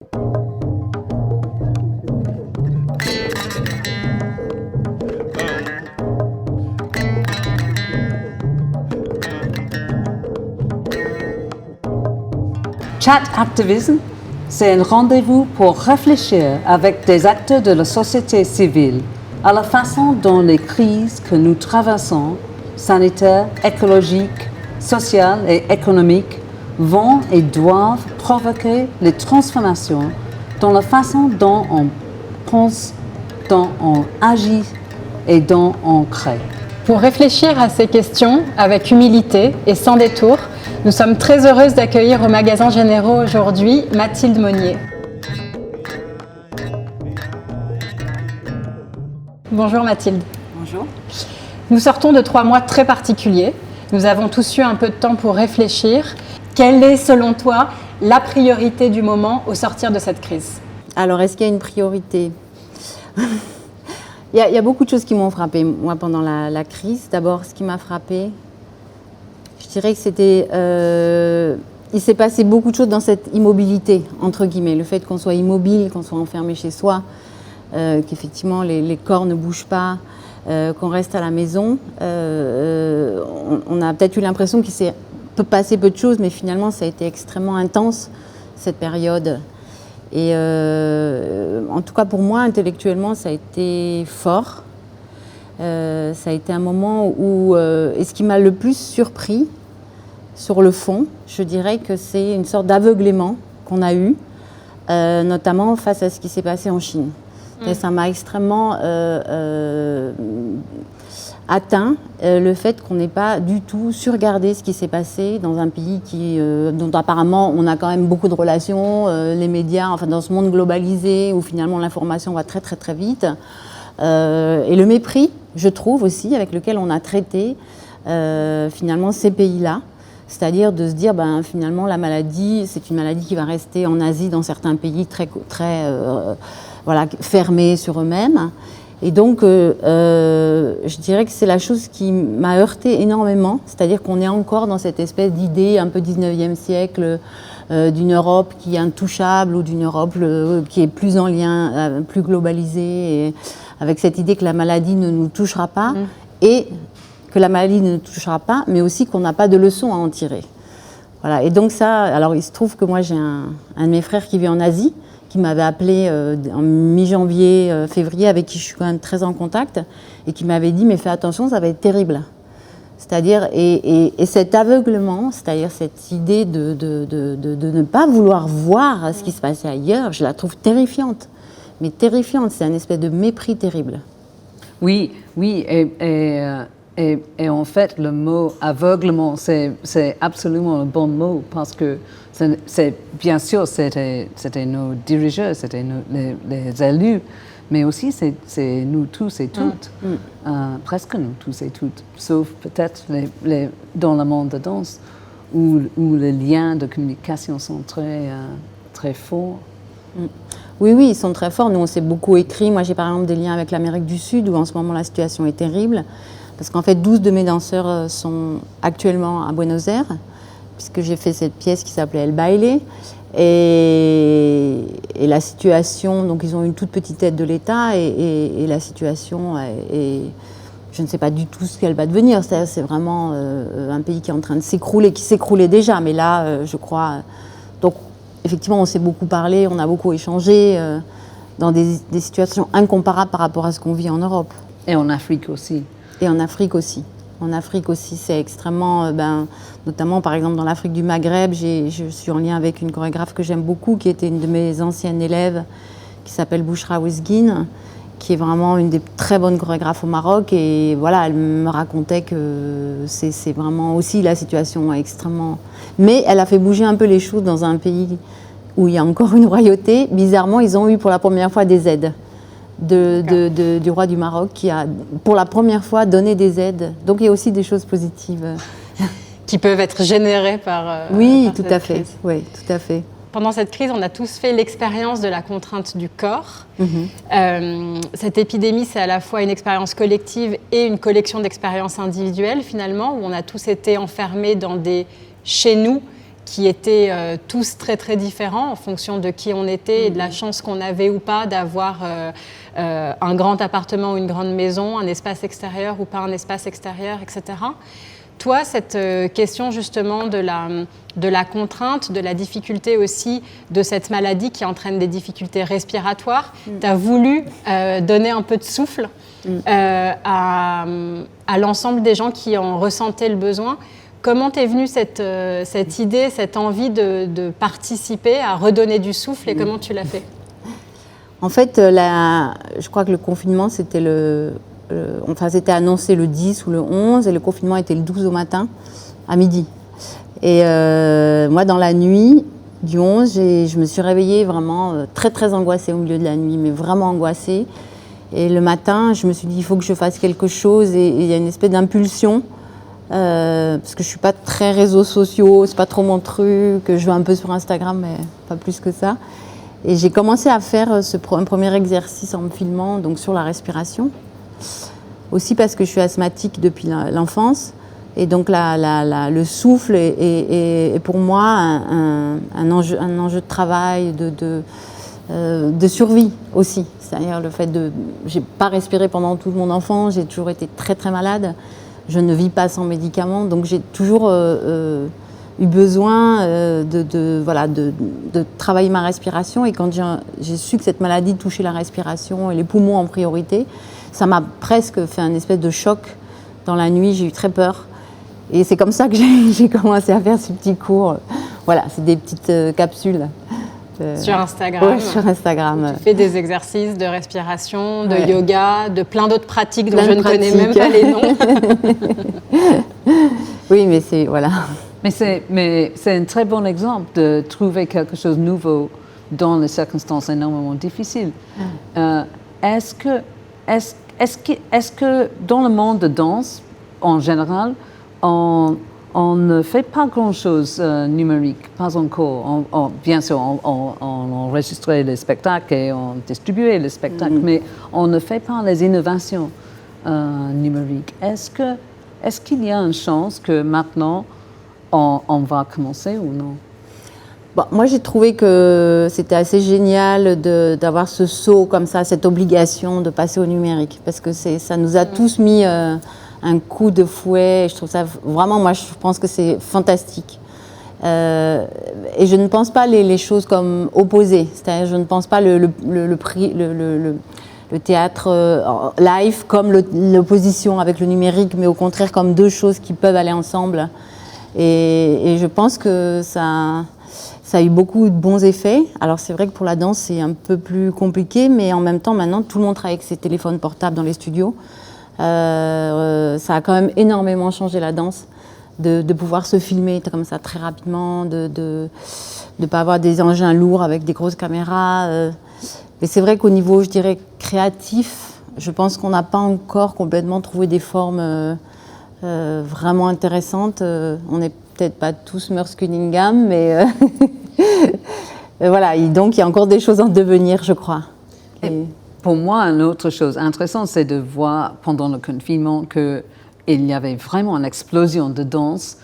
Chat Activism, c'est un rendez-vous pour réfléchir avec des acteurs de la société civile à la façon dont les crises que nous traversons, sanitaires, écologiques, sociales et économiques, vont et doivent provoquer les transformations dans la façon dont on pense, dont on agit et dont on crée. Pour réfléchir à ces questions avec humilité et sans détour, nous sommes très heureuses d'accueillir au Magasins Généraux aujourd'hui Mathilde Monnier. Bonjour Mathilde. Bonjour. Nous sortons de 3 mois très particuliers. Nous avons tous eu un peu de temps pour réfléchir. Quelle est, selon toi, la priorité du moment au sortir de cette crise ? Alors, est-ce qu'il y a une priorité ? Il y a beaucoup de choses qui m'ont frappée, moi, pendant la crise. D'abord, ce qui m'a frappée, je dirais que c'était... il s'est passé beaucoup de choses dans cette immobilité, entre guillemets. Le fait qu'on soit immobile, qu'on soit enfermé chez soi, qu'effectivement les corps ne bougent pas, qu'on reste à la maison. On a peut-être eu l'impression qu'il s'est passé peu de choses, mais finalement, ça a été extrêmement intense, cette période. Et en tout cas, pour moi, intellectuellement, ça a été fort. Ça a été un moment où... et ce qui m'a le plus surpris, sur le fond, je dirais que c'est une sorte d'aveuglement qu'on a eu, notamment face à ce qui s'est passé en Chine. Et ça m'a extrêmement atteint, le fait qu'on n'ait pas du tout su-regardé ce qui s'est passé dans un pays dont apparemment on a quand même beaucoup de relations, les médias, enfin dans ce monde globalisé où finalement l'information va très très très vite. Et le mépris, je trouve aussi, avec lequel on a traité finalement ces pays-là. C'est-à-dire de se dire, finalement, la maladie, c'est une maladie qui va rester en Asie, dans certains pays très fermés sur eux-mêmes. Et donc, je dirais que c'est la chose qui m'a heurtée énormément. C'est-à-dire qu'on est encore dans cette espèce d'idée un peu 19e siècle d'une Europe qui est intouchable ou d'une Europe qui est plus en lien, plus globalisée, et avec cette idée que la maladie ne nous touchera pas. Et que la maladie ne nous touchera pas, mais aussi qu'on n'a pas de leçons à en tirer. Voilà. Et donc ça, alors il se trouve que moi j'ai un de mes frères qui vit en Asie, qui m'avait appelé en mi-janvier, février, avec qui je suis quand même très en contact, et qui m'avait dit, mais fais attention, ça va être terrible. C'est-à-dire, et cet aveuglement, c'est-à-dire cette idée de ne pas vouloir voir ce qui se passait ailleurs, je la trouve terrifiante. Mais terrifiante, c'est un espèce de mépris terrible. Oui, et en fait, le mot aveuglement, c'est absolument le bon mot parce que bien sûr, c'était nos dirigeants, c'était les élus, mais aussi c'est nous tous et toutes, presque nous tous et toutes, sauf peut-être dans le monde de danse où les liens de communication sont très forts. Oui, ils sont très forts. Nous, on s'est beaucoup écrit. Moi, j'ai par exemple des liens avec l'Amérique du Sud où en ce moment la situation est terrible. Parce qu'en fait, 12 de mes danseurs sont actuellement à Buenos Aires, puisque j'ai fait cette pièce qui s'appelait El Baile. Et la situation, donc ils ont une toute petite aide de l'État, et la situation est, je ne sais pas du tout ce qu'elle va devenir. C'est vraiment un pays qui est en train de s'écrouler, qui s'écroulait déjà, mais là, je crois... Donc, effectivement, on s'est beaucoup parlé, on a beaucoup échangé dans des situations incomparables par rapport à ce qu'on vit en Europe. Et en Afrique aussi. Et en Afrique aussi. En Afrique aussi, c'est extrêmement... notamment, par exemple, dans l'Afrique du Maghreb, je suis en lien avec une chorégraphe que j'aime beaucoup, qui était une de mes anciennes élèves, qui s'appelle Bouchra Ouezguine, qui est vraiment une des très bonnes chorégraphes au Maroc. Et voilà, elle me racontait que c'est vraiment aussi la situation extrêmement... Mais elle a fait bouger un peu les choses dans un pays où il y a encore une royauté. Bizarrement, ils ont eu pour la première fois des aides. Du roi du Maroc qui a pour la première fois donné des aides. Donc il y a aussi des choses positives. Qui peuvent être générées par Oui, par tout cette à fait. crise. Oui, tout à fait. Pendant cette crise, on a tous fait l'expérience de la contrainte du corps. Cette épidémie, c'est à la fois une expérience collective et une collection d'expériences individuelles, finalement, où on a tous été enfermés dans des chez nous qui étaient tous très très différents en fonction de qui on était et de la chance qu'on avait ou pas d'avoir un grand appartement ou une grande maison, un espace extérieur ou pas un espace extérieur, etc. Toi, cette question justement de la contrainte, de la difficulté aussi de cette maladie qui entraîne des difficultés respiratoires, tu as voulu donner un peu de souffle à l'ensemble des gens qui en ressentaient le besoin. Comment t'es venue cette idée, cette envie de participer à redonner du souffle et comment tu l'as fait? En fait, je crois que le confinement, c'était c'était annoncé le 10 ou le 11 et le confinement était le 12 au matin, à midi. Et moi, dans la nuit du 11, je me suis réveillée vraiment très très angoissée au milieu de la nuit, mais vraiment angoissée. Et le matin, je me suis dit, il faut que je fasse quelque chose et il y a une espèce d'impulsion. Parce que je suis pas très réseaux sociaux, c'est pas trop mon truc, je vais un peu sur Instagram, mais pas plus que ça. Et j'ai commencé à faire un premier exercice en me filmant, donc sur la respiration. Aussi parce que je suis asthmatique depuis l'enfance. Et donc le souffle est pour moi un enjeu de travail, de survie aussi. C'est-à-dire le fait j'ai pas respiré pendant toute mon enfance, j'ai toujours été très très malade. Je ne vis pas sans médicaments, donc j'ai toujours eu besoin de travailler ma respiration. Et quand j'ai su que cette maladie touchait la respiration et les poumons en priorité, ça m'a presque fait un espèce de choc. Dans la nuit, j'ai eu très peur. Et c'est comme ça que j'ai commencé à faire ces petits cours. Voilà, c'est des petites capsules. Sur Instagram. Ouais, sur Instagram. Tu fais des exercices de respiration, de yoga, de plein d'autres pratiques dont je ne connais même pas les noms. Oui, mais c'est voilà. Mais c'est un très bon exemple de trouver quelque chose de nouveau dans les circonstances énormément difficiles. Est-ce que dans le monde de danse, en général, on ne fait pas grand-chose numérique, pas encore. Bien sûr, on enregistrait les spectacles et on distribuait les spectacles, mais on ne fait pas les innovations numériques. Est-ce qu'il y a une chance que maintenant, on va commencer ou non? Bon, moi, j'ai trouvé que c'était assez génial d'avoir ce saut comme ça, cette obligation de passer au numérique, parce que ça nous a tous mis un coup de fouet. Je trouve ça vraiment, moi, je pense que c'est fantastique. Et je ne pense pas les choses comme opposées. C'est-à-dire, je ne pense pas le théâtre live comme l'opposition avec le numérique, mais au contraire comme deux choses qui peuvent aller ensemble. Et je pense que ça a eu beaucoup de bons effets. Alors c'est vrai que pour la danse, c'est un peu plus compliqué, mais en même temps, maintenant, tout le monde travaille avec ses téléphones portables dans les studios. Ça a quand même énormément changé la danse, de pouvoir se filmer comme ça très rapidement, de ne pas avoir des engins lourds avec des grosses caméras. Mais c'est vrai qu'au niveau, je dirais, créatif, je pense qu'on n'a pas encore complètement trouvé des formes vraiment intéressantes. On n'est peut-être pas tous Merce Cunningham, mais voilà. Et donc, il y a encore des choses en devenir, je crois. Et pour moi, une autre chose intéressante, c'est de voir pendant le confinement qu'il y avait vraiment une explosion de danse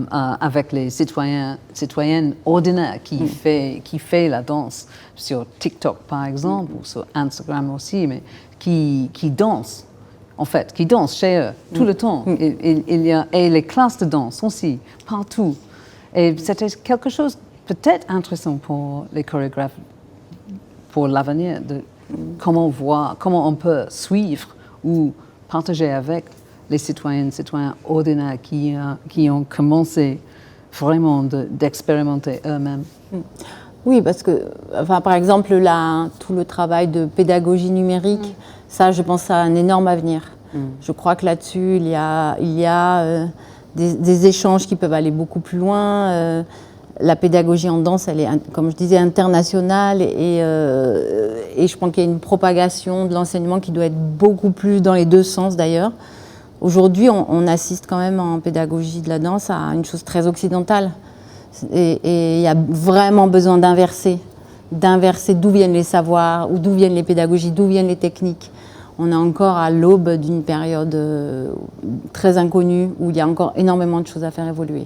avec les citoyennes ordinaires qui fait la danse sur TikTok, par exemple, ou sur Instagram aussi, mais qui dansent. En fait, qui dansent chez eux tout le temps. Et les classes de danse aussi, partout. Et c'était quelque chose peut-être intéressant pour les chorégraphes pour l'avenir, de comment on peut suivre ou partager avec les citoyens ordinaires qui ont commencé vraiment d'expérimenter eux-mêmes. Oui, parce que, par exemple, tout le travail de pédagogie numérique, ça, je pense, ça a un énorme avenir. Je crois que là-dessus, il y a des échanges qui peuvent aller beaucoup plus loin. La pédagogie en danse, elle est, comme je disais, internationale et je pense qu'il y a une propagation de l'enseignement qui doit être beaucoup plus dans les deux sens d'ailleurs. Aujourd'hui, on assiste quand même en pédagogie de la danse à une chose très occidentale. Et il y a vraiment besoin d'inverser d'où viennent les savoirs, ou d'où viennent les pédagogies, d'où viennent les techniques. On est encore à l'aube d'une période très inconnue où il y a encore énormément de choses à faire évoluer.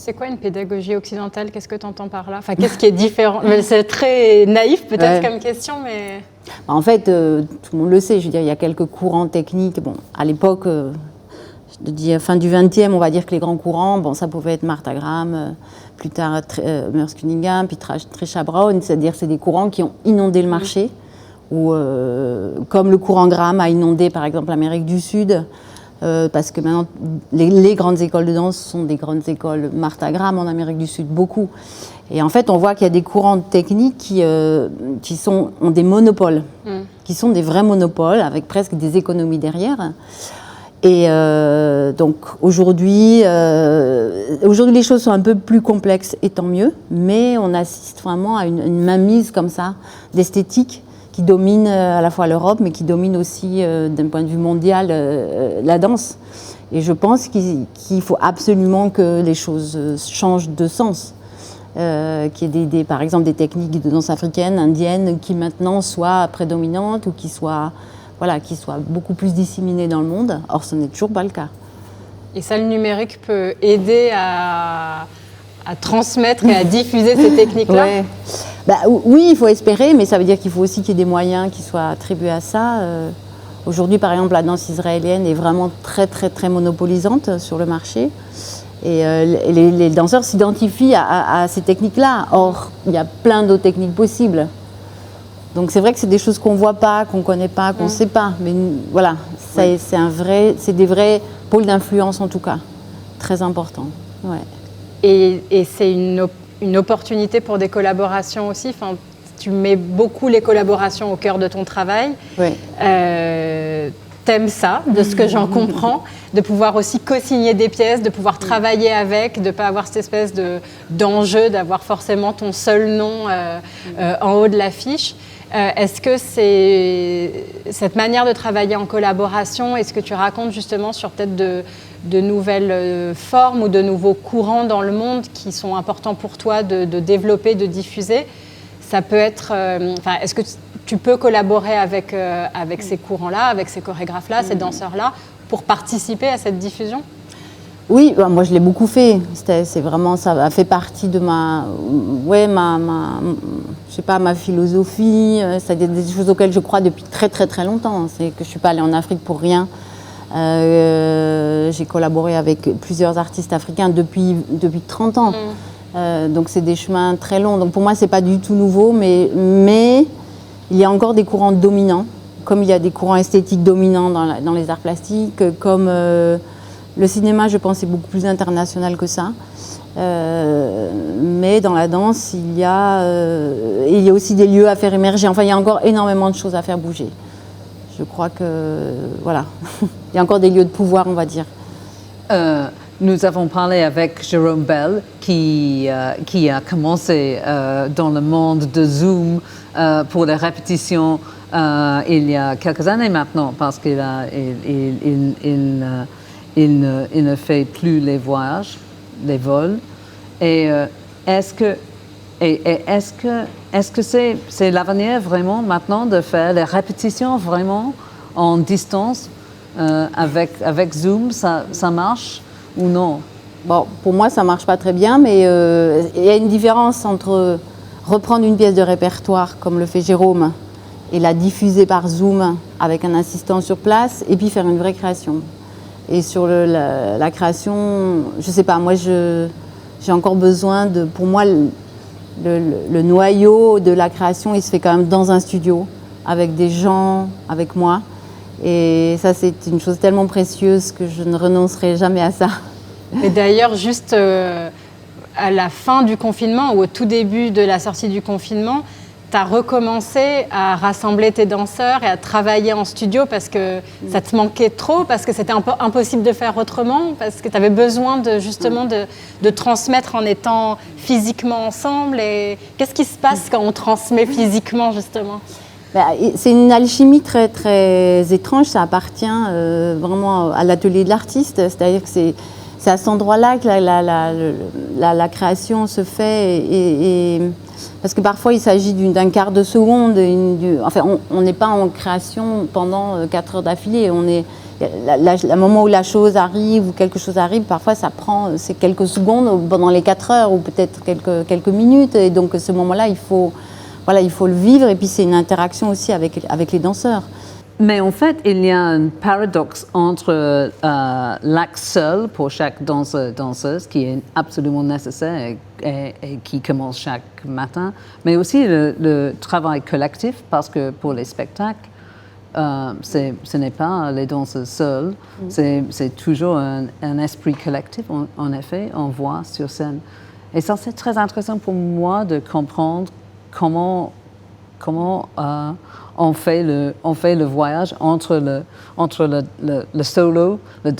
C'est quoi une pédagogie occidentale? Qu'est-ce que tu entends par là? Enfin, qu'est-ce qui est différent? C'est très naïf peut-être comme question, mais... En fait, tout le monde le sait, je veux dire, il y a quelques courants techniques. Bon, à l'époque, je dis fin du XXe, on va dire que les grands courants, bon, ça pouvait être Martha Graham, plus tard Merce Cunningham, puis Trisha Brown, c'est-à-dire c'est des courants qui ont inondé le marché, ou comme le courant Graham a inondé par exemple l'Amérique du Sud, parce que maintenant les grandes écoles de danse sont des grandes écoles Martha Graham en Amérique du Sud, beaucoup. Et en fait, on voit qu'il y a des courants techniques qui ont des monopoles, qui sont des vrais monopoles, avec presque des économies derrière. Et donc aujourd'hui, les choses sont un peu plus complexes, et tant mieux, mais on assiste vraiment à une mainmise comme ça d'esthétique qui domine à la fois l'Europe, mais qui domine aussi d'un point de vue mondial la danse. Et je pense qu'il faut absolument que les choses changent de sens. Qu'il y ait par exemple des techniques de danse africaine, indienne, qui maintenant soient prédominantes ou qui soient beaucoup plus disséminées dans le monde. Or, ce n'est toujours pas le cas. Et ça, le numérique peut aider à transmettre et à diffuser ces techniques-là? Ouais. Oui, il faut espérer, mais ça veut dire qu'il faut aussi qu'il y ait des moyens qui soient attribués à ça. Aujourd'hui, par exemple, la danse israélienne est vraiment très, très, très monopolisante sur le marché. Et les danseurs s'identifient à ces techniques-là. Or, il y a plein d'autres techniques possibles. Donc c'est vrai que c'est des choses qu'on ne voit pas, qu'on ne connaît pas, qu'on ne sait pas. Mais voilà, c'est des vrais pôles d'influence en tout cas. Très importants. Ouais. Et c'est une opportunité pour des collaborations aussi. Enfin, tu mets beaucoup les collaborations au cœur de ton travail. Oui. T'aimes ça, de ce que j'en comprends, de pouvoir aussi co-signer des pièces, de pouvoir travailler avec, de ne pas avoir cette espèce d'enjeu, d'avoir forcément ton seul nom en haut de l'affiche. Est-ce que c'est cette manière de travailler en collaboration, est-ce que tu racontes justement sur peut-être de nouvelles formes ou de nouveaux courants dans le monde qui sont importants pour toi de développer, de diffuser? Ça peut être... est-ce que tu peux collaborer avec ces courants-là, avec ces chorégraphes-là, ces danseurs-là, pour participer à cette diffusion? Oui, moi je l'ai beaucoup fait. C'est vraiment, ça a fait partie de ma philosophie. C'est des choses auxquelles je crois depuis très très très longtemps. C'est que je suis pas allée en Afrique pour rien. J'ai collaboré avec plusieurs artistes africains depuis 30 ans. Donc c'est des chemins très longs. Donc pour moi c'est pas du tout nouveau, mais il y a encore des courants dominants, comme il y a des courants esthétiques dominants dans les arts plastiques, comme le cinéma, je pense, est beaucoup plus international que ça. Mais dans la danse, il y a aussi des lieux à faire émerger. Enfin, il y a encore énormément de choses à faire bouger. Je crois que, voilà, il y a encore des lieux de pouvoir, on va dire. Nous avons parlé avec Jérôme Bell, qui a commencé dans le monde de Zoom pour les répétitions il y a quelques années maintenant, parce qu'il ne fait plus les voyages, les vols. Et est-ce que c'est l'avenir vraiment maintenant de faire les répétitions vraiment en distance avec Zoom, ça marche ou non? Bon, pour moi, ça ne marche pas très bien, mais il y a une différence entre reprendre une pièce de répertoire, comme le fait Jérôme, et la diffuser par Zoom avec un assistant sur place, et puis faire une vraie création. Et sur la création, je ne sais pas, moi, j'ai encore besoin de... Pour moi, le noyau de la création, il se fait quand même dans un studio, avec des gens, avec moi. Et ça, c'est une chose tellement précieuse que je ne renoncerai jamais à ça. Et d'ailleurs, juste à la fin du confinement ou au tout début de la sortie du confinement, tu as recommencé à rassembler tes danseurs et à travailler en studio parce que ça te manquait trop, parce que c'était impossible de faire autrement, parce que tu avais besoin de transmettre en étant physiquement ensemble. Et qu'est-ce qui se passe quand on transmet physiquement, justement ? C'est une alchimie très, très étrange, ça appartient vraiment à l'atelier de l'artiste, c'est-à-dire que c'est à cet endroit-là que la création se fait et parce que parfois il s'agit d'un quart de seconde. Enfin, on n'est pas en création pendant 4 heures d'affilée. Le moment où la chose arrive ou quelque chose arrive, parfois c'est quelques secondes pendant les 4 heures ou peut-être quelques minutes. Et donc ce moment-là, il faut le vivre. Et puis c'est une interaction aussi avec les danseurs. Mais en fait, il y a un paradoxe entre l'acte seul pour chaque danseuse qui est absolument nécessaire et qui commence chaque matin, mais aussi le travail collectif, parce que pour les spectacles, ce n'est pas les danseuses seules, c'est toujours un esprit collectif, en effet, on voit sur scène. Et ça, c'est très intéressant pour moi de comprendre comment on fait le voyage entre le solo, le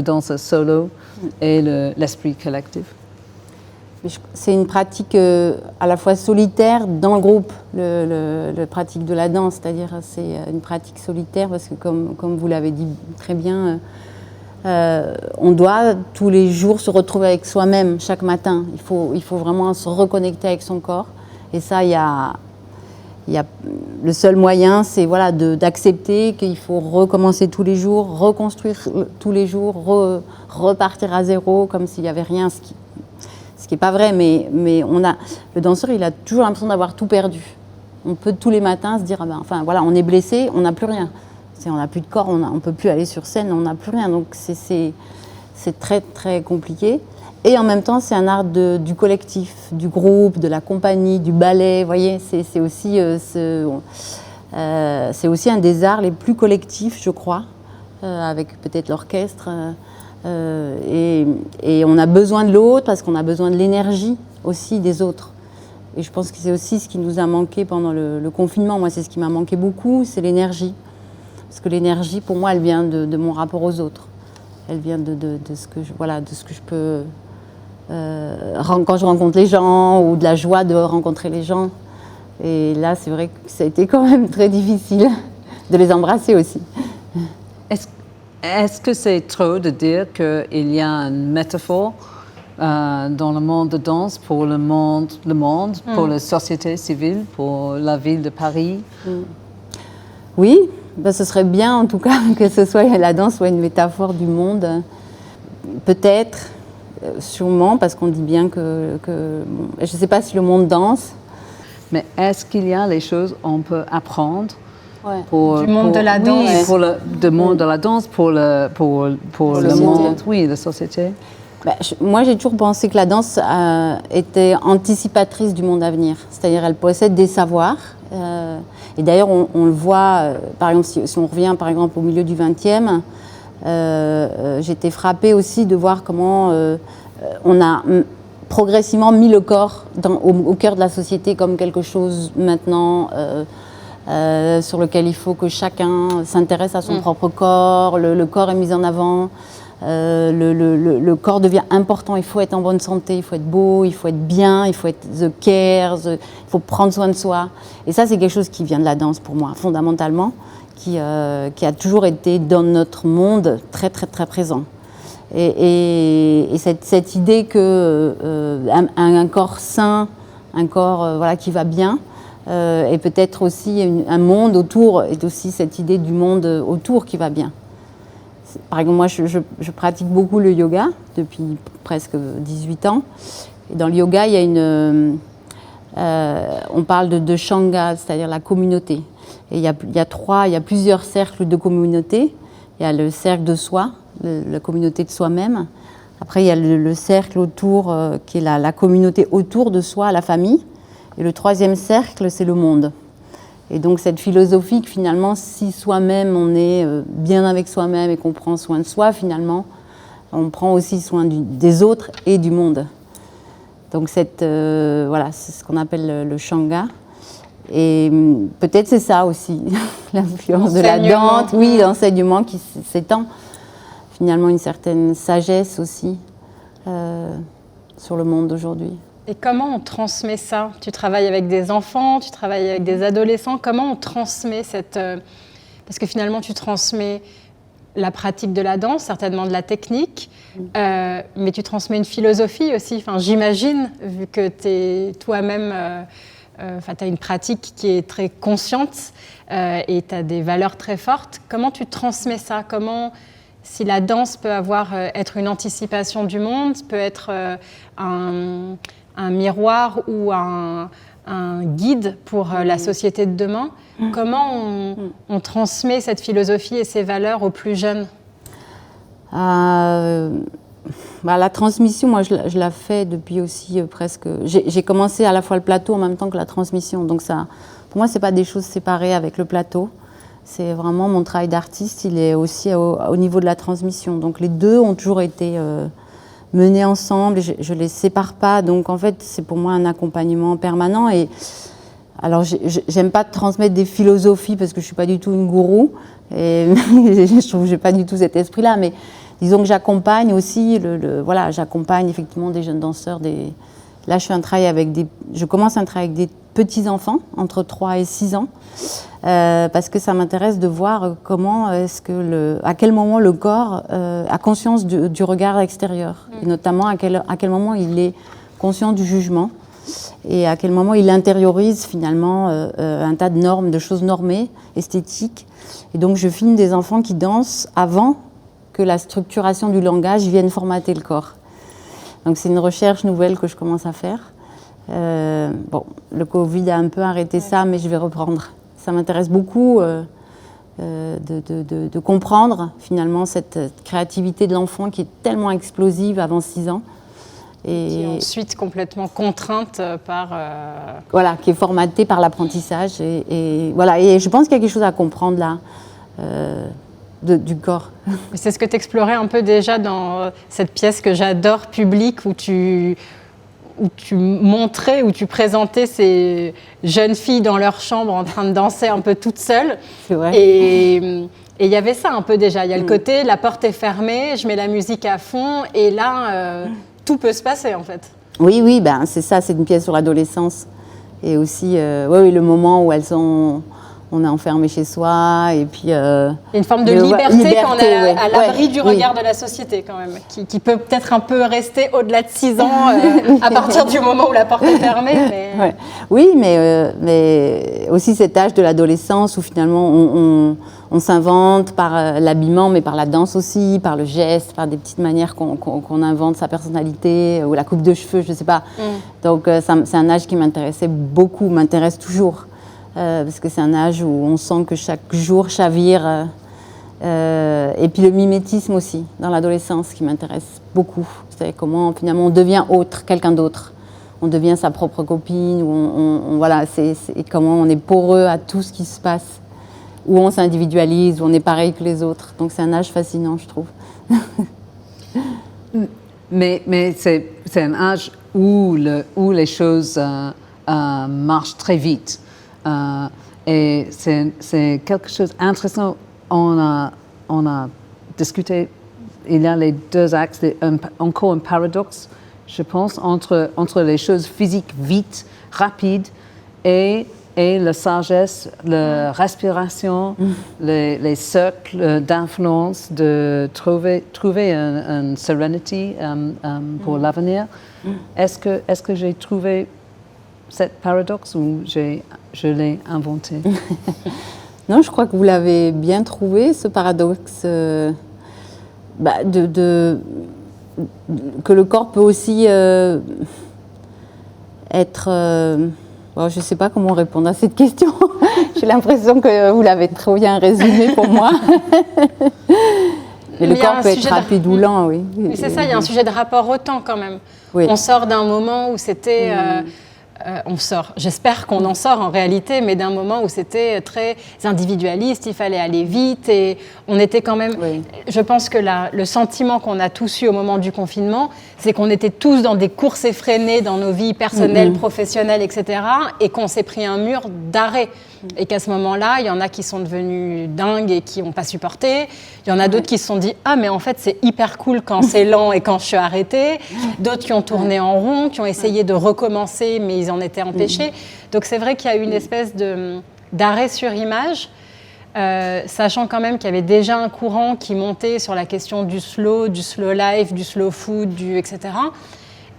danseur solo et l'esprit collectif. C'est une pratique à la fois solitaire dans le groupe, le pratique de la danse, c'est-à-dire c'est une pratique solitaire parce que comme vous l'avez dit très bien, on doit tous les jours se retrouver avec soi-même chaque matin. Il faut vraiment se reconnecter avec son corps. Et ça, le seul moyen, c'est d'accepter qu'il faut recommencer tous les jours, reconstruire tous les jours, repartir à zéro comme s'il n'y avait rien, ce qui n'est pas vrai, mais le danseur, il a toujours l'impression d'avoir tout perdu. On peut tous les matins se dire, on est blessé, on n'a plus rien. On n'a plus de corps, on ne peut plus aller sur scène, on n'a plus rien. Donc c'est très très compliqué. Et en même temps, c'est un art du collectif, du groupe, de la compagnie, du ballet. Vous voyez, c'est aussi un des arts les plus collectifs, je crois, avec peut-être l'orchestre. Et on a besoin de l'autre parce qu'on a besoin de l'énergie aussi des autres. Et je pense que c'est aussi ce qui nous a manqué pendant le confinement. Moi, c'est ce qui m'a manqué beaucoup, c'est l'énergie. Parce que l'énergie, pour moi, elle vient de mon rapport aux autres. Elle vient de ce que je peux... quand je rencontre les gens, ou de la joie de rencontrer les gens. Et là, c'est vrai que ça a été quand même très difficile de les embrasser aussi. Est-ce que c'est trop de dire qu'il y a une métaphore dans le monde de danse pour le monde, pour la société civile, pour la ville de Paris? Oui, ce serait bien en tout cas que la danse soit une métaphore du monde. Peut-être. Sûrement, parce qu'on dit bien que je ne sais pas si le monde danse. Mais est-ce qu'il y a les choses qu'on peut apprendre du monde de la danse? Oui, du monde de la danse pour le monde, oui, la société. Moi, j'ai toujours pensé que la danse était anticipatrice du monde à venir. C'est-à-dire, elle possède des savoirs. Et d'ailleurs, on le voit, par exemple, si on revient par exemple au milieu du XXe, j'étais frappée aussi de voir comment on a progressivement mis le corps au cœur de la société comme quelque chose maintenant sur lequel il faut que chacun s'intéresse à son propre corps. Le corps est mis en avant, le corps devient important, il faut être en bonne santé, il faut être beau, il faut être bien, il faut être the care, il faut prendre soin de soi. Et ça, c'est quelque chose qui vient de la danse pour moi, fondamentalement. Qui a toujours été dans notre monde très très très présent. Et cette idée qu'un corps sain, un corps qui va bien, et peut-être aussi un monde autour, est aussi cette idée du monde autour qui va bien. Par exemple, moi je pratique beaucoup le yoga depuis presque 18 ans. Et dans le yoga, il y a on parle de Sangha, c'est-à-dire la communauté. Et il y a plusieurs cercles de communauté. Il y a le cercle de soi, la communauté de soi-même. Après, il y a le cercle autour, qui est la communauté autour de soi, la famille. Et le troisième cercle, c'est le monde. Et donc cette philosophie que finalement, si soi-même, on est bien avec soi-même et qu'on prend soin de soi, finalement, on prend aussi soin des autres et du monde. Donc c'est ce qu'on appelle le Sangha. Et peut-être c'est ça aussi, l'influence de la danse, oui, l'enseignement qui s'étend, finalement une certaine sagesse aussi sur le monde d'aujourd'hui. Et comment on transmet ça? Tu travailles avec des enfants, tu travailles avec des adolescents, comment on transmet parce que finalement tu transmets la pratique de la danse, certainement de la technique, mais tu transmets une philosophie aussi. Enfin, j'imagine, vu que tu es toi-même, tu as une pratique qui est très consciente et tu as des valeurs très fortes. Comment tu transmets ça? Comment, si la danse peut être une anticipation du monde, peut être un miroir ou un guide pour la société de demain, comment on transmet cette philosophie et ces valeurs aux plus jeunes? La transmission, moi, je la fais depuis aussi presque... J'ai commencé à la fois le plateau en même temps que la transmission. Donc ça, pour moi, ce n'est pas des choses séparées avec le plateau. C'est vraiment mon travail d'artiste, il est aussi au niveau de la transmission. Donc les deux ont toujours été menés ensemble, je ne les sépare pas. Donc en fait, c'est pour moi un accompagnement permanent. Et alors, j'aime pas transmettre des philosophies parce que je ne suis pas du tout une gourou. Et je trouve que je n'ai pas du tout cet esprit-là. Mais disons que j'accompagne aussi, voilà, j'accompagne effectivement des jeunes danseurs. Là, je commence un travail avec des petits-enfants, entre 3 et 6 ans, parce que ça m'intéresse de voir comment à quel moment le corps a conscience du regard extérieur, et notamment à quel moment il est conscient du jugement, et à quel moment il intériorise finalement un tas de normes, de choses normées, esthétiques. Et donc je filme des enfants qui dansent avant que la structuration du langage vienne formater le corps. Donc c'est une recherche nouvelle que je commence à faire. Le Covid a un peu arrêté ça, mais je vais reprendre. Ça m'intéresse beaucoup de comprendre finalement cette créativité de l'enfant qui est tellement explosive avant 6 ans. Et qui est ensuite complètement contrainte par... Voilà, qui est formatée par l'apprentissage. Voilà, et je pense qu'il y a quelque chose à comprendre là. Du corps. C'est ce que tu explorais un peu déjà dans cette pièce que j'adore, Public, où tu montrais, où tu présentais ces jeunes filles dans leur chambre en train de danser un peu toutes seules. C'est vrai. Et il y avait ça un peu déjà. Il y a le côté, la porte est fermée, je mets la musique à fond, et là, tout peut se passer en fait. Oui, c'est ça, c'est une pièce sur l'adolescence. Et aussi, le moment où on est enfermé chez soi, et puis... Il y a une forme de liberté quand on est à l'abri du regard de la société, quand même, qui peut peut-être un peu rester au-delà de 6 ans, à partir du moment où la porte est fermée. Mais... Ouais. Oui, mais aussi cet âge de l'adolescence où finalement on s'invente par l'habillement, mais par la danse aussi, par le geste, par des petites manières qu'on invente sa personnalité, ou la coupe de cheveux, je ne sais pas. Donc c'est un âge qui m'intéressait beaucoup, m'intéresse toujours. Parce que c'est un âge où on sent que chaque jour chavire. Et puis le mimétisme aussi, dans l'adolescence, qui m'intéresse beaucoup. C'est comment finalement on devient quelqu'un d'autre. On devient sa propre copine, et comment on est poreux à tout ce qui se passe. Où on s'individualise, où on est pareil que les autres. Donc c'est un âge fascinant, je trouve. Mais c'est un âge où les choses marchent très vite. Et c'est quelque chose d'intéressant. On a discuté, il y a les deux axes, encore un paradoxe, je pense, entre les choses physiques vite, rapides, et la sagesse, la respiration, les cercles d'influence, de trouver un serenity pour l'avenir. Est-ce que j'ai trouvé cette paradoxe ou je l'ai inventé? Non, je crois que vous l'avez bien trouvé, ce paradoxe que le corps peut aussi être... je ne sais pas comment répondre à cette question. J'ai l'impression que vous l'avez trop bien résumé pour moi. Mais le corps peut être rapide ou lent, oui. Mais c'est ça, il y a un sujet de rapport au temps quand même. Oui. On sort d'un moment où c'était... on sort, j'espère qu'on en sort en réalité, mais d'un moment où c'était très individualiste, il fallait aller vite et on était quand même... Oui. Je pense que le sentiment qu'on a tous eu au moment du confinement, c'est qu'on était tous dans des courses effrénées dans nos vies personnelles, professionnelles, etc. et qu'on s'est pris un mur d'arrêt. Et qu'à ce moment-là, il y en a qui sont devenus dingues et qui n'ont pas supporté. Il y en a d'autres qui se sont dit « Ah, mais en fait, c'est hyper cool quand c'est lent et quand je suis arrêtée. » D'autres qui ont tourné en rond, qui ont essayé de recommencer, mais ils en étaient empêchés. Donc c'est vrai qu'il y a eu une espèce d'arrêt sur image. sachant quand même qu'il y avait déjà un courant qui montait sur la question du slow life, du slow food, etc.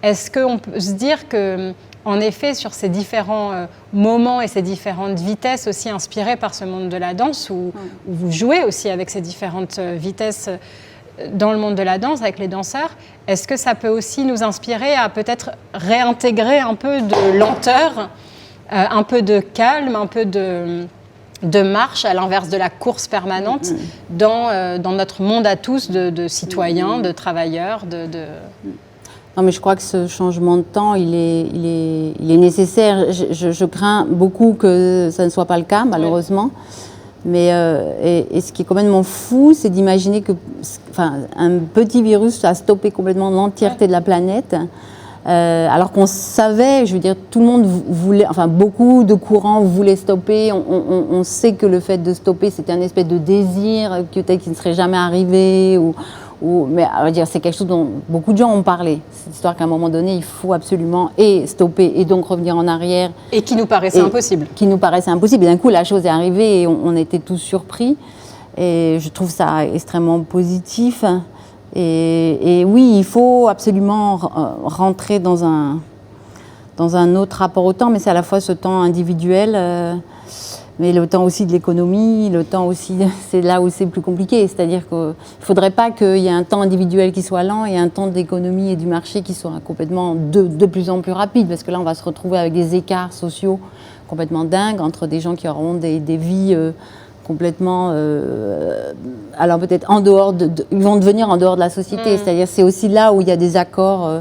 Est-ce qu'on peut se dire que, en effet, sur ces différents moments et ces différentes vitesses aussi inspirées par ce monde de la danse, où vous jouez aussi avec ces différentes vitesses dans le monde de la danse, avec les danseurs, est-ce que ça peut aussi nous inspirer à peut-être réintégrer un peu de lenteur, un peu de calme, un peu de marche, à l'inverse de la course permanente, dans notre monde à tous de citoyens, de travailleurs, Non, mais je crois que ce changement de temps, il est nécessaire. Je crains beaucoup que ça ne soit pas le cas, malheureusement. Mais et ce qui est complètement fou, c'est d'imaginer que, un petit virus a stoppé complètement l'entièreté de la planète. Alors qu'on savait, je veux dire, tout le monde voulait, beaucoup de courants voulaient stopper. On sait que le fait de stopper, c'était un espèce de désir qui ne serait jamais arrivé. Mais à dire, c'est quelque chose dont beaucoup de gens ont parlé. Cette histoire qu'à un moment donné, il faut absolument stopper et donc revenir en arrière. Et qui nous paraissait impossible. Qui nous paraissait impossible. Et d'un coup, la chose est arrivée et on était tous surpris. Et je trouve ça extrêmement positif. Et oui, il faut absolument rentrer dans un autre rapport au temps, mais c'est à la fois ce temps individuel, mais le temps aussi de l'économie, le temps aussi, c'est là où c'est plus compliqué. C'est-à-dire qu'il ne faudrait pas qu'il y ait un temps individuel qui soit lent et un temps de l'économie et du marché qui soit complètement de plus en plus rapide, parce que là, on va se retrouver avec des écarts sociaux complètement dingues entre des gens qui auront des vies complètement, alors peut-être en dehors ils vont devenir en dehors de la société. C'est-à-dire c'est aussi là où il y a des accords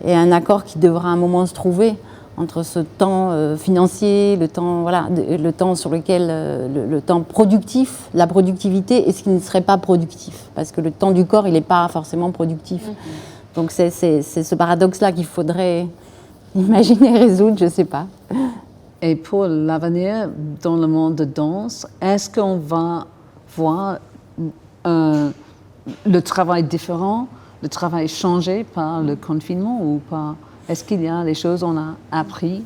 et un accord qui devra à un moment se trouver entre ce temps financier, le temps sur lequel le temps productif, la productivité et ce qui ne serait pas productif, parce que le temps du corps il n'est pas forcément productif. Donc c'est ce paradoxe-là qu'il faudrait imaginer résoudre, je ne sais pas. Et pour l'avenir, dans le monde de danse, est-ce qu'on va voir le travail différent, le travail changé par le confinement ou pas? Est-ce qu'il y a des choses qu'on a appris?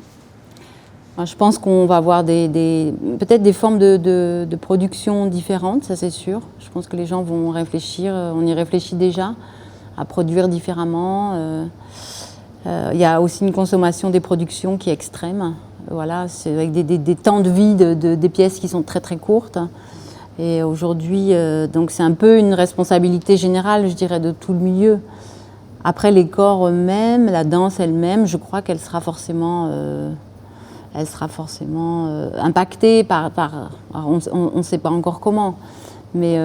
Je pense qu'on va avoir peut-être des formes de production différentes, ça c'est sûr. Je pense que les gens vont réfléchir, on y réfléchit déjà, à produire différemment. Il y a aussi une consommation des productions qui est extrême. Voilà, c'est avec des temps de vie des pièces qui sont très très courtes. Et aujourd'hui, donc c'est un peu une responsabilité générale, je dirais, de tout le milieu. Après, les corps eux-mêmes, la danse elle-même, je crois qu'elle sera forcément impactée par on ne sait pas encore comment. Mais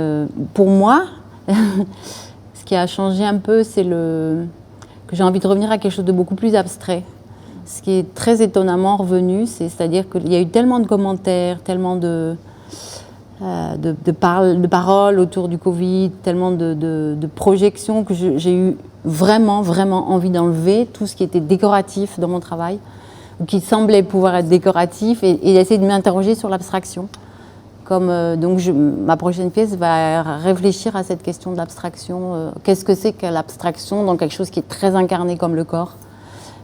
pour moi, ce qui a changé un peu, c'est que j'ai envie de revenir à quelque chose de beaucoup plus abstrait. Ce qui est très étonnamment revenu, c'est-à-dire qu'il y a eu tellement de commentaires, tellement de paroles autour du Covid, tellement de projections que j'ai eu vraiment, vraiment envie d'enlever tout ce qui était décoratif dans mon travail, ou qui semblait pouvoir être décoratif, et d'essayer de m'interroger sur l'abstraction. Donc ma prochaine pièce va réfléchir à cette question de l'abstraction. Qu'est-ce que c'est que l'abstraction dans quelque chose qui est très incarné comme le corps?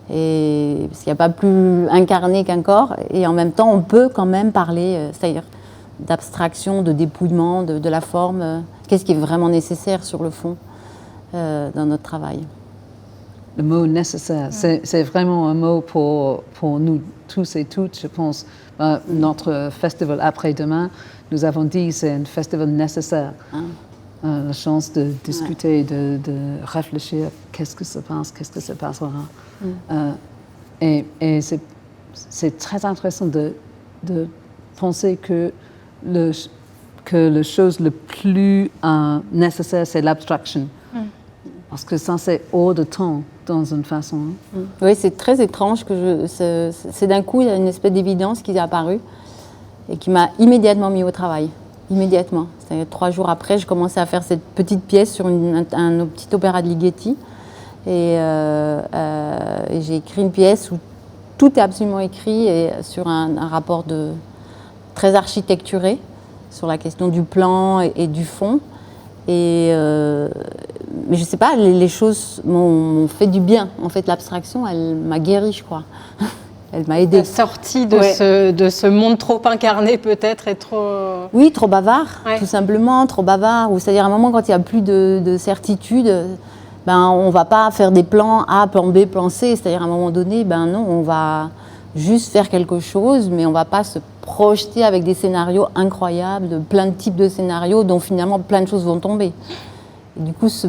Parce qu'il n'y a pas plus incarné qu'un corps, et en même temps on peut quand même parler, c'est-à-dire d'abstraction, de dépouillement, de la forme. Qu'est-ce qui est vraiment nécessaire sur le fond dans notre travail? Le mot nécessaire, c'est vraiment un mot pour nous tous et toutes, je pense. Notre festival après-demain, nous avons dit c'est un festival nécessaire. La chance de discuter, de réfléchir, qu'est-ce que ça passera. Et c'est très intéressant de penser que la chose le plus nécessaire, c'est l'abstraction. Parce que ça, c'est hors de temps, dans une façon. Oui, c'est très étrange que c'est d'un coup, il y a une espèce d'évidence qui est apparue et qui m'a immédiatement mis au travail. Immédiatement. C'est-à-dire 3 jours après, je commençais à faire cette petite pièce sur un petit opéra de Ligeti. Et j'ai écrit une pièce où tout est absolument écrit et sur un rapport très architecturé sur la question du plan et du fond. Mais je ne sais pas, les choses m'ont fait du bien. En fait, l'abstraction, elle m'a guérie, je crois. Elle m'a aidée. Sortie de ce monde trop incarné peut-être et trop... Oui, trop bavard, tout simplement, trop bavard. C'est-à-dire à un moment quand il n'y a plus de certitude, on ne va pas faire des plans A, plan B, plan C. C'est-à-dire à un moment donné, non, on va juste faire quelque chose, mais on ne va pas se projeter avec des scénarios incroyables, de plein de types de scénarios dont finalement plein de choses vont tomber. Et du coup, ce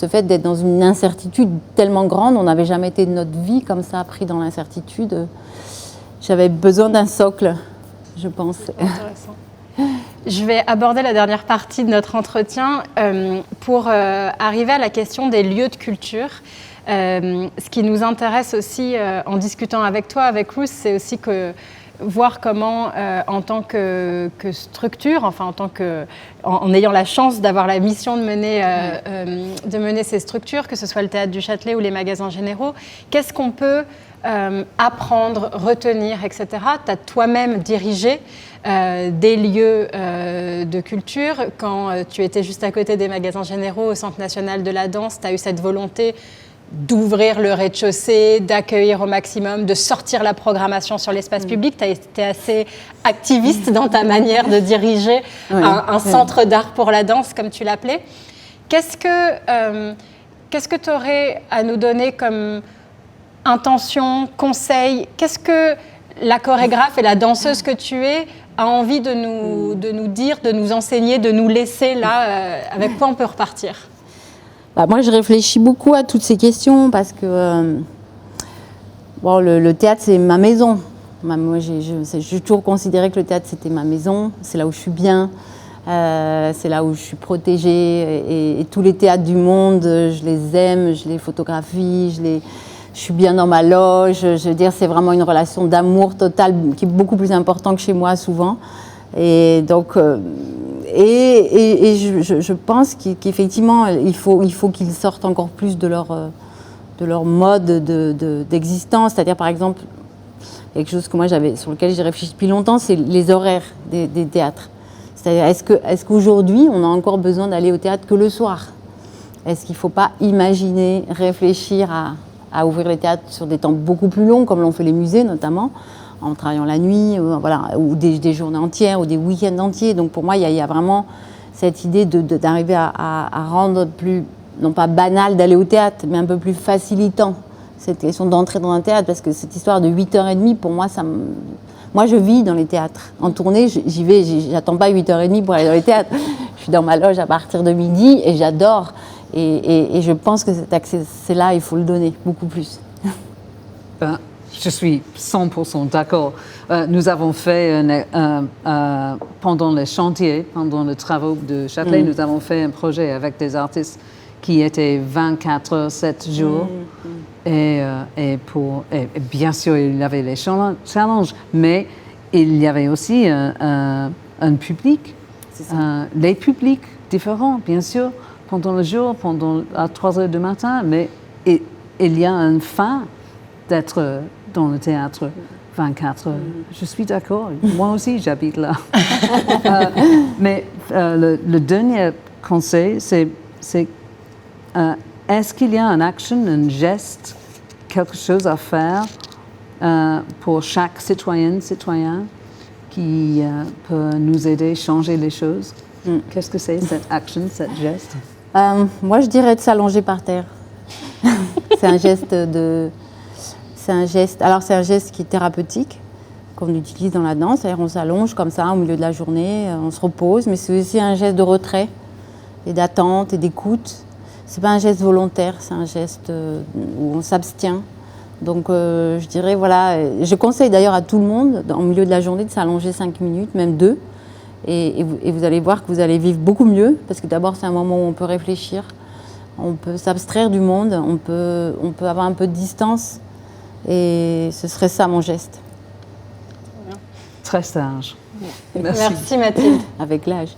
fait d'être dans une incertitude tellement grande, on n'avait jamais été de notre vie comme ça, pris dans l'incertitude. J'avais besoin d'un socle, je pense. Intéressant. Je vais aborder la dernière partie de notre entretien pour arriver à la question des lieux de culture. Ce qui nous intéresse aussi en discutant avec toi, avec Ruth, c'est aussi voir comment, en tant que structure, enfin en ayant la chance d'avoir la mission de mener ces structures, que ce soit le Théâtre du Châtelet ou les magasins généraux, qu'est-ce qu'on peut apprendre, retenir, etc. Tu as toi-même dirigé des lieux de culture. Quand tu étais juste à côté des magasins généraux au Centre national de la danse, tu as eu cette volonté d'ouvrir le rez-de-chaussée, d'accueillir au maximum, de sortir la programmation sur l'espace public. Tu as été assez activiste dans ta manière de diriger un centre d'art pour la danse, comme tu l'appelais. Qu'est-ce que tu aurais à nous donner comme intention, conseil? Qu'est-ce que la chorégraphe et la danseuse que tu es a envie de nous dire, de nous enseigner, de nous laisser là, avec quoi on peut repartir? Moi, je réfléchis beaucoup à toutes ces questions parce que le théâtre, c'est ma maison. Moi, j'ai toujours considéré que le théâtre, c'était ma maison. C'est là où je suis bien, c'est là où je suis protégée. Et tous les théâtres du monde, je les aime, je les photographie, je suis bien dans ma loge. Je veux dire, c'est vraiment une relation d'amour total qui est beaucoup plus importante que chez moi, souvent. Et donc... je pense qu'effectivement, il faut qu'ils sortent encore plus de leur mode d'existence. C'est-à-dire, par exemple, quelque chose que moi sur lequel j'ai réfléchi depuis longtemps, c'est les horaires des théâtres. C'est-à-dire, est-ce qu'aujourd'hui, on a encore besoin d'aller au théâtre que le soir? Est-ce qu'il ne faut pas imaginer, réfléchir à ouvrir les théâtres sur des temps beaucoup plus longs, comme l'ont fait les musées notamment, en travaillant la nuit, ou des journées entières, ou des week-ends entiers. Donc pour moi, il y a vraiment cette idée d'arriver à rendre plus, non pas banal d'aller au théâtre, mais un peu plus facilitant cette question d'entrer dans un théâtre, parce que cette histoire de 8h30, pour moi, moi je vis dans les théâtres. En tournée, j'y vais, j'attends pas 8h30 pour aller dans les théâtres. Je suis dans ma loge à partir de midi et j'adore. Et je pense que cet accès-là, il faut le donner beaucoup plus. Je suis 100% d'accord. Nous avons fait, pendant les chantiers, pendant les travaux de Châtelet, nous avons fait un projet avec des artistes qui étaient 24 heures, 7 jours. Et bien sûr, il y avait les challenges, mais il y avait aussi un public, les publics différents, bien sûr, pendant le jour, à 3 heures du matin, mais il y a une fin d'être dans le théâtre 24 heures. Je suis d'accord. Moi aussi, j'habite là. Mais le dernier conseil, c'est est-ce qu'il y a une action, un geste, quelque chose à faire pour chaque citoyenne, citoyen qui peut nous aider à changer les choses? Qu'est-ce que c'est, cette action, cet geste? Moi, je dirais de s'allonger par terre. C'est un geste c'est un geste qui est thérapeutique, qu'on utilise dans la danse. C'est-à-dire on s'allonge comme ça au milieu de la journée, on se repose, mais c'est aussi un geste de retrait et d'attente et d'écoute. C'est pas un geste volontaire, c'est un geste où on s'abstient. Donc je dirais, voilà, je conseille d'ailleurs à tout le monde, au milieu de la journée, de s'allonger 5 minutes, même 2. Et vous allez voir que vous allez vivre beaucoup mieux, parce que d'abord c'est un moment où on peut réfléchir, on peut s'abstraire du monde, on peut avoir un peu de distance. Et ce serait ça mon geste. Très sage. Merci Mathilde. Avec l'âge.